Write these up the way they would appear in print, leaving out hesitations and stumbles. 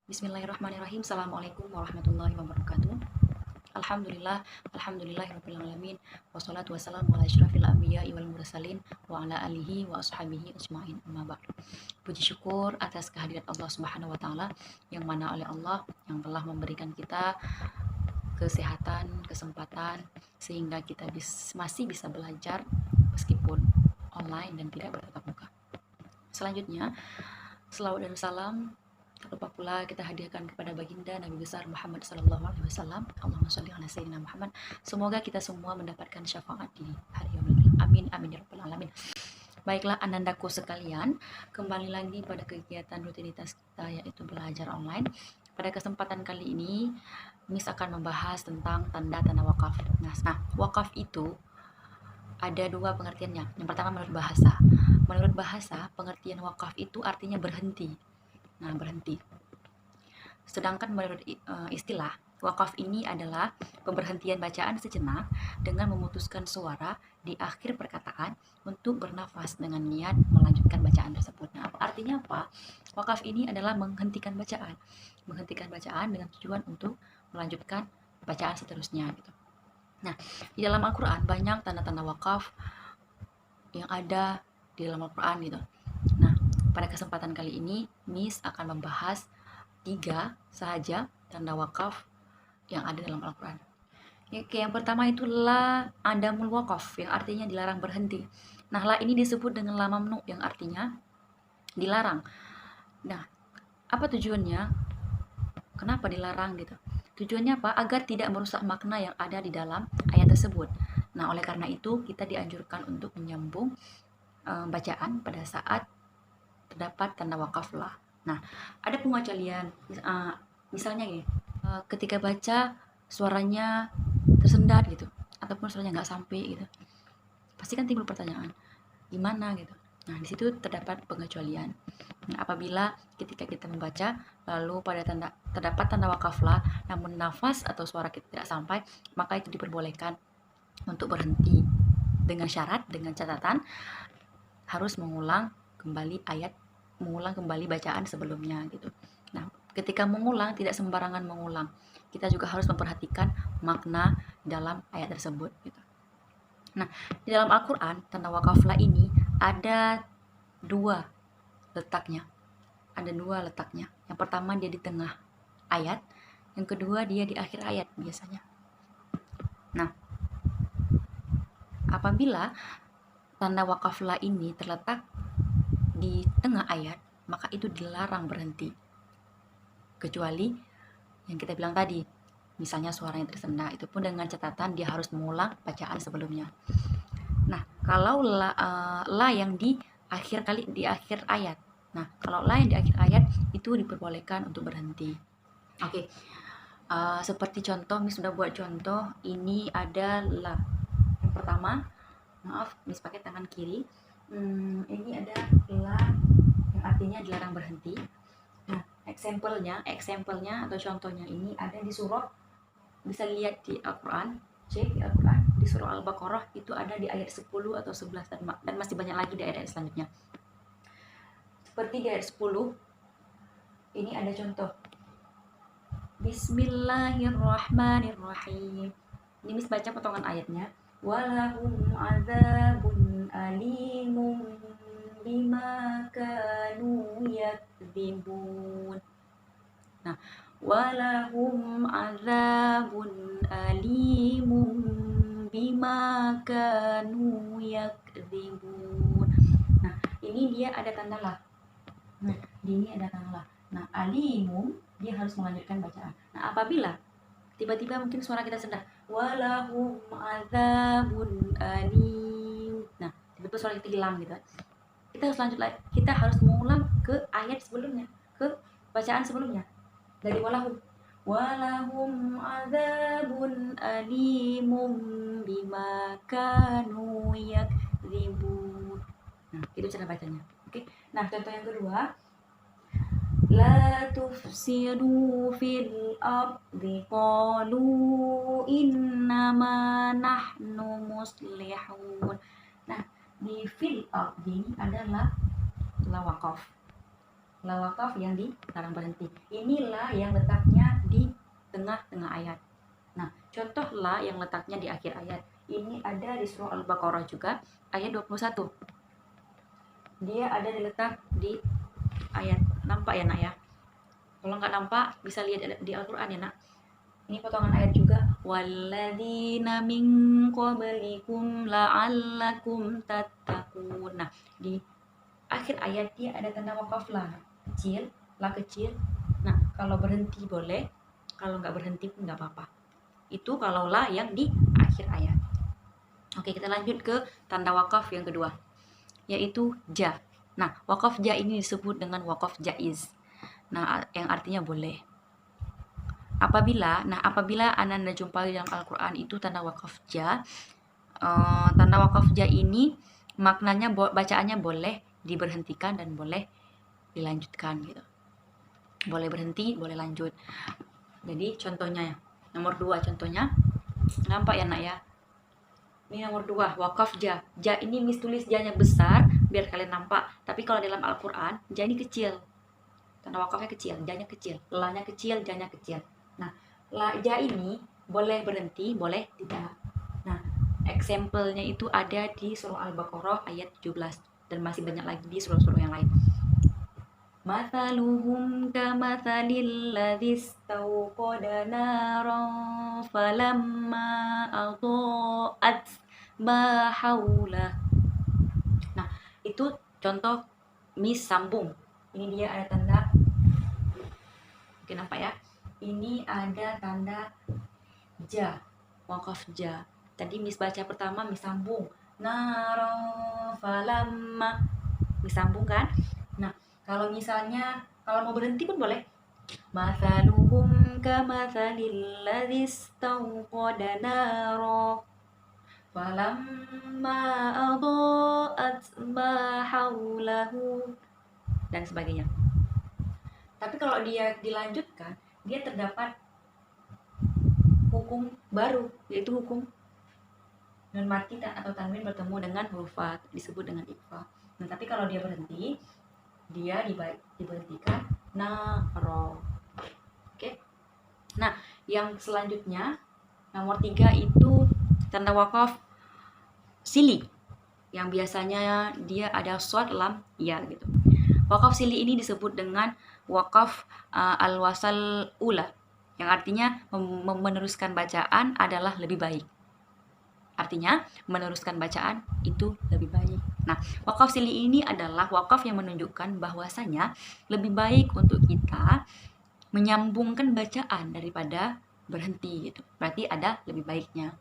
Bismillahirrahmanirrahim. Assalamualaikum warahmatullahi wabarakatuh. Alhamdulillah, alhamdulillahirabbil alamin. Wassalatu wassalamu ala asyrafil anbiya'i wal mursalin wa ala alihi wa ashabihi ajmain. Amma ba'du. Puji syukur atas kehadirat Allah Subhanahu wa taala yang mana oleh Allah yang telah memberikan kita kesehatan, kesempatan sehingga kita masih bisa belajar meskipun online dan tidak bertatap muka. Selanjutnya, selawat dan salam tak lupa pula kita hadiahkan kepada baginda Nabi besar Muhammad sallallahu alaihi wasallam. Allahumma shalli ala sayyidina Muhammad. Semoga kita semua mendapatkan syafaat di hari yaumil qiyamah. Amin amin ya rabbal alamin. Baiklah anandaku sekalian, kembali lagi pada kegiatan rutinitas kita yaitu belajar online. Pada kesempatan kali ini, Miss akan membahas tentang tanda-tanda wakaf. Nah, wakaf itu ada dua pengertiannya. Yang pertama menurut bahasa. Menurut bahasa, pengertian wakaf itu artinya berhenti. Nah, berhenti. Sedangkan menurut istilah, wakaf ini adalah pemberhentian bacaan sejenak dengan memutuskan suara di akhir perkataan untuk bernafas dengan niat melanjutkan bacaan tersebut. Nah, artinya apa? Wakaf ini adalah menghentikan bacaan. Menghentikan bacaan dengan tujuan untuk melanjutkan bacaan seterusnya gitu. Nah, di dalam Al-Qur'an banyak tanda-tanda wakaf yang ada di dalam Al-Qur'an gitu. Nah, pada kesempatan kali ini, Miss akan membahas 3 saja tanda wakaf yang ada dalam Al-Quran. Oke, yang pertama itu la adamul wakaf, yang artinya dilarang berhenti. Nah, la ini disebut dengan la mamnu, yang artinya dilarang. Nah, apa tujuannya? Kenapa dilarang gitu? Tujuannya apa? Agar tidak merusak makna yang ada di dalam ayat tersebut. Nah, oleh karena itu, kita dianjurkan untuk menyambung bacaan pada saat terdapat tanda wakaf lah. Nah, ada pengecualian. Misalnya ya, ketika baca suaranya tersendat gitu, ataupun suaranya nggak sampai gitu, pasti kan timbul pertanyaan, gimana gitu. Nah, di situ terdapat pengecualian. Nah, apabila ketika kita membaca, lalu pada terdapat tanda wakaf lah, namun nafas atau suara kita tidak sampai, maka itu diperbolehkan untuk berhenti dengan syarat, dengan catatan harus mengulang kembali bacaan sebelumnya gitu. Nah, ketika mengulang tidak sembarangan mengulang. Kita juga harus memperhatikan makna dalam ayat tersebut gitu. Nah, di dalam Al-Qur'an tanda wakaflah ini ada dua letaknya. Ada dua letaknya. Yang pertama dia di tengah ayat, yang kedua dia di akhir ayat biasanya. Nah, apabila tanda wakaflah ini terletak di tengah ayat, maka itu dilarang berhenti. Kecuali yang kita bilang tadi, misalnya suaranya tersendat, itu pun dengan catatan dia harus mengulang bacaan sebelumnya. Nah, kalau la yang di akhir ayat. Nah, kalau la yang di akhir ayat itu diperbolehkan untuk berhenti. Oke. Seperti contoh, Miss sudah buat contoh, ini ada la. Yang pertama, maaf, Miss pakai tangan kiri. Ini ada la yang artinya dilarang berhenti. Nah, example-nya atau contohnya ini ada di surah, bisa lihat di Al-Quran, cek di Al-Quran, di surah Al-Baqarah itu ada di ayat 10 atau 11 dan masih banyak lagi di ayat selanjutnya. Seperti di ayat 10, ini ada contoh. Bismillahirrahmanirrahim. Ini Miss baca potongan ayatnya. Walahum adzabun alimun bima kanu yakdzibun. Nah, walahum adzabun alimun bima kanu yakdzibun. Nah, ini dia ada tanda lah. Nah, ini ada tanda lah. Nah, alimum dia harus melanjutkan bacaan. Nah, apabila tiba-tiba mungkin suara kita sendah, walahum adzabun alim. Nah, tiba-tiba suara kita hilang gitu. Kita harus lanjut lagi. Kita harus mengulang ke ayat sebelumnya, ke bacaan sebelumnya. Dari walahum adzabun alimum bima kanu yakdzibun. Nah, itu cara bacanya. Oke. Nah, contoh yang kedua, la tufsidu fil ardi qalu innama nahnu muslihun. Nah, di fil ardi adalah la wakaf. La wakaf yang dilarang berhenti. Ini la yang letaknya di tengah-tengah ayat. Nah, contoh la yang letaknya di akhir ayat. Ini ada di surah Al-Baqarah juga, ayat 21. Dia ada diletak di ayat. Nampak ya nak ya? Kalau nggak nampak, bisa lihat di Al-Quran ya nak. Ini potongan ayat juga. Walladzina min qablikum la'allakum tattaqun. Nah, di akhir ayat dia ada tanda wakaf la kecil, la kecil. Nah, kalau berhenti boleh, kalau nggak berhenti pun nggak apa-apa. Itu kalau la yang di akhir ayat. Oke, kita lanjut ke tanda wakaf yang kedua, yaitu ja. Nah, wakaf ja ini disebut dengan wakaf jaiz. Nah, yang artinya boleh. Apabila Anda jumpai dalam Al-Quran itu tanda wakaf ja, tanda wakaf ja ini maknanya bacaannya boleh diberhentikan dan boleh dilanjutkan gitu. Boleh berhenti, boleh lanjut. Jadi contohnya nomor 2 contohnya. Nampak ya nak ya? Ini nomor 2 wakaf ja. Ja ini tulis ja-nya besar biar kalian nampak. Tapi kalau dalam Al-Quran ja ini kecil. Tanda wakafnya kecil, ja-nya kecil, la-nya kecil, ja-nya kecil. Nah, ja ini boleh berhenti, boleh tidak. Nah, example-nya itu ada di surah Al-Baqarah ayat 17 dan masih banyak lagi di surah-surah yang lain. Mathaluhum kamathalil ladzi istawqada naran falamma adha'at ma haulah. Nah, itu contoh mis sambung. Ini dia ada tanda. Oke, nampak ya? Ini ada tanda ja, wakaf ja. Tadi mis baca pertama mis sambung. Naron falamma mis sambung kan? Nah, kalau misalnya kalau mau berhenti pun boleh. Mathaluhum kamathalil ladzi istawqada naro falamma adha'at ma haulahu dan sebagainya. Tapi kalau dia dilanjutkan, dia terdapat hukum baru, yaitu hukum nun mati atau tanwin bertemu dengan huruf fa, disebut dengan ikhfa. Nah, tapi kalau dia berhenti, dia diberhentikan naro. Oke. Nah, yang selanjutnya nomor 3 itu tanda wakaf sili, yang biasanya dia ada shad lam ya gitu. Wakaf sili ini disebut dengan wakaf al-wasal ula, yang artinya meneruskan bacaan adalah lebih baik. Artinya meneruskan bacaan itu lebih baik. Nah, wakaf sili ini adalah wakaf yang menunjukkan bahwasanya lebih baik untuk kita menyambungkan bacaan daripada berhenti gitu. Berarti ada lebih baiknya.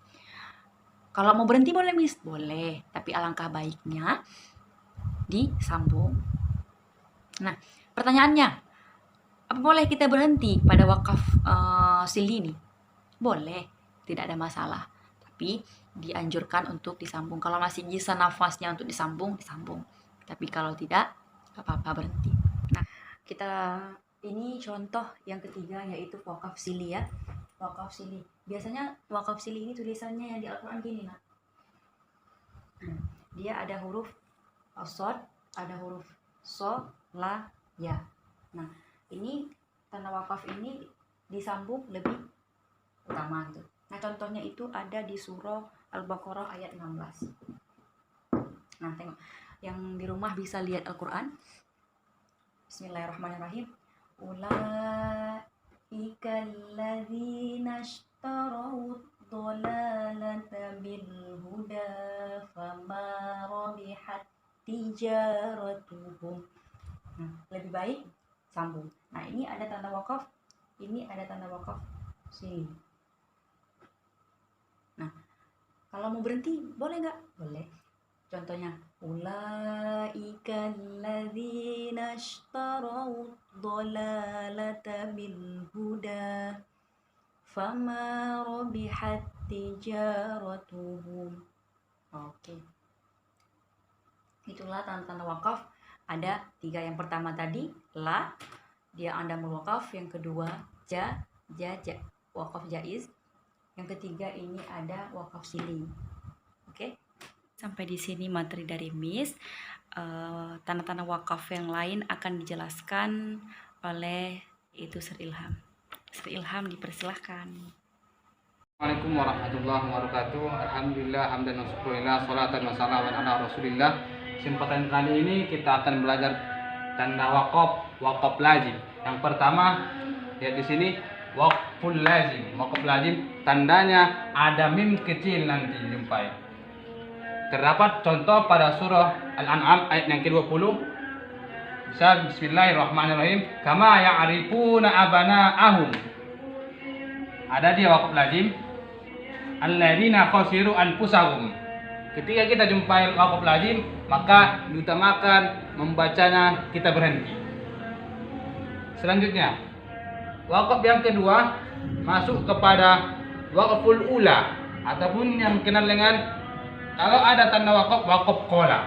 Kalau mau berhenti boleh mis, boleh, tapi alangkah baiknya disambung. Nah, pertanyaannya, apa boleh kita berhenti pada wakaf sili ini? Boleh, tidak ada masalah. Tapi dianjurkan untuk disambung. Kalau masih bisa nafasnya untuk disambung, disambung. Tapi kalau tidak, apa-apa berhenti. Nah, kita ini contoh yang ketiga yaitu wakaf sili ya. Wakaf sili. Biasanya wakaf sili ini tulisannya yang di Al-Quran gini nak. Dia ada huruf shad, ada huruf so, la, ya. Nah, ini tanda wakaf ini disambung lebih utama gitu. Nah, contohnya itu ada di surah Al-Baqarah ayat 16. Nah, tengok. Yang di rumah bisa lihat Al-Quran. Bismillahirrahmanirrahim. Ulaika alladzina ishtarau dhalalata bil huda fama rabihat tijaratuhum. Nah, lebih baik sambung. Nah, ini ada tanda wakaf, ini ada tanda wakaf sini. Nah, kalau mau berhenti boleh nggak? Boleh. Contohnya, ulaika alladzina ishtarau dhalalata bil huda fama rabihat tijaratuhum. Oke. Itulah tanda-tanda wakaf. Ada 3. Yang pertama tadi la, dia anda wakaf. Yang kedua ja, wakaf jaiz. Yang ketiga ini ada wakaf sili. Oke. Sampai di sini materi dari Miss. Tanda-tanda wakaf yang lain akan dijelaskan oleh itu Sir Ilham. Sir Ilham, dipersilahkan. Assalamualaikum warahmatullahi wabarakatuh. Alhamdulillah, hamdan wa syukurillah, salatan wa salaman ala rasulillah. Kesempatan kali ini kita akan belajar tanda wakaf lazim. Yang pertama, lihat di sini, wakful lazim. Wakaf lazim tandanya ada mim kecil nanti jumpai. Terdapat contoh pada surah Al-An'am ayat yang ke-20. Misal, bismillahirrahmanirrahim, kama ya'rifuna abana'ahum. Ada dia wakaf lazim, alladzina khasiru anfusahum. Ketika kita jumpai wakaf lazim, maka diutamakan membacanya kita berhenti. Selanjutnya, wakaf yang kedua masuk kepada wakful ula, ataupun yang dikenal dengan, kalau ada tanda wakaf qola.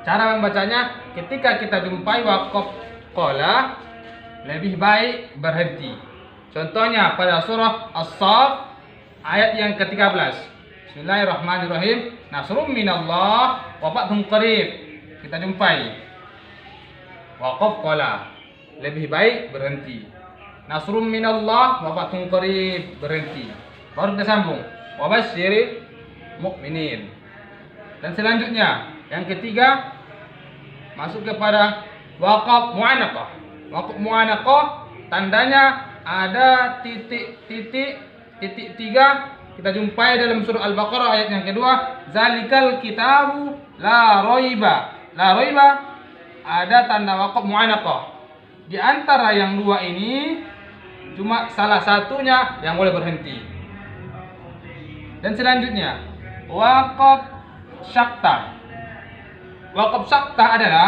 Cara membacanya, ketika kita jumpai wakaf qola, lebih baik berhenti. Contohnya pada surah As-Saff ayat yang ke-13. Bismillahirrahmanirrahim. Nasrum minallah wa fathun qarib. Kita jumpai wakaf qola, lebih baik berhenti. Nasrum minallah wa fathun qarib, berhenti. Baru kita sambung, wa basyiril mukminin. Dan selanjutnya yang ketiga masuk kepada wakaf mu'anaqah. Wakaf mu'anaqah tandanya ada titik 3. Kita jumpai dalam surah Al-Baqarah ayat yang kedua, zalikal kitabu la roiba. La roiba ada tanda wakaf mu'anaqah. Di antara yang dua ini cuma salah satunya yang boleh berhenti. Dan selanjutnya wakaf syakta. Wakaf syakta adalah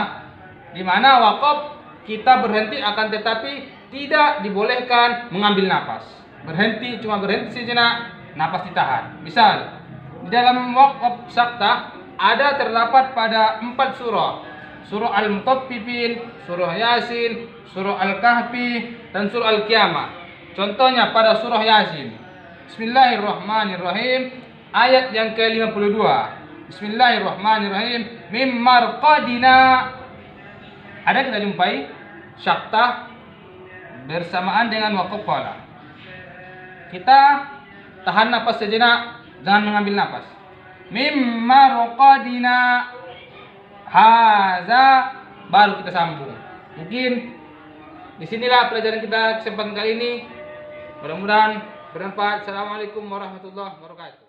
di mana wakaf kita berhenti akan tetapi tidak dibolehkan mengambil napas. Berhenti, cuma berhenti sejenak, napas ditahan. Misal, di dalam wakaf syakta ada terdapat pada 4 surah. Surah Al-Mutaffifin, surah Yasin, surah Al-Kahfi, dan surah Al-Qiyamah. Contohnya pada surah Yasin. Bismillahirrahmanirrahim. Ayat yang ke-52. Bismillahirrahmanirrahim. Mim marqadina. Ada kita jumpai syakta bersamaan dengan wakaf qola. Kita tahan napas sejenak, jangan mengambil napas. Mim marqadina. Haza, baru kita sambung. Mungkin disinilah pelajaran kita kesempatan kali ini. Mudah-mudahan bermanfaat. Assalamualaikum warahmatullahi wabarakatuh.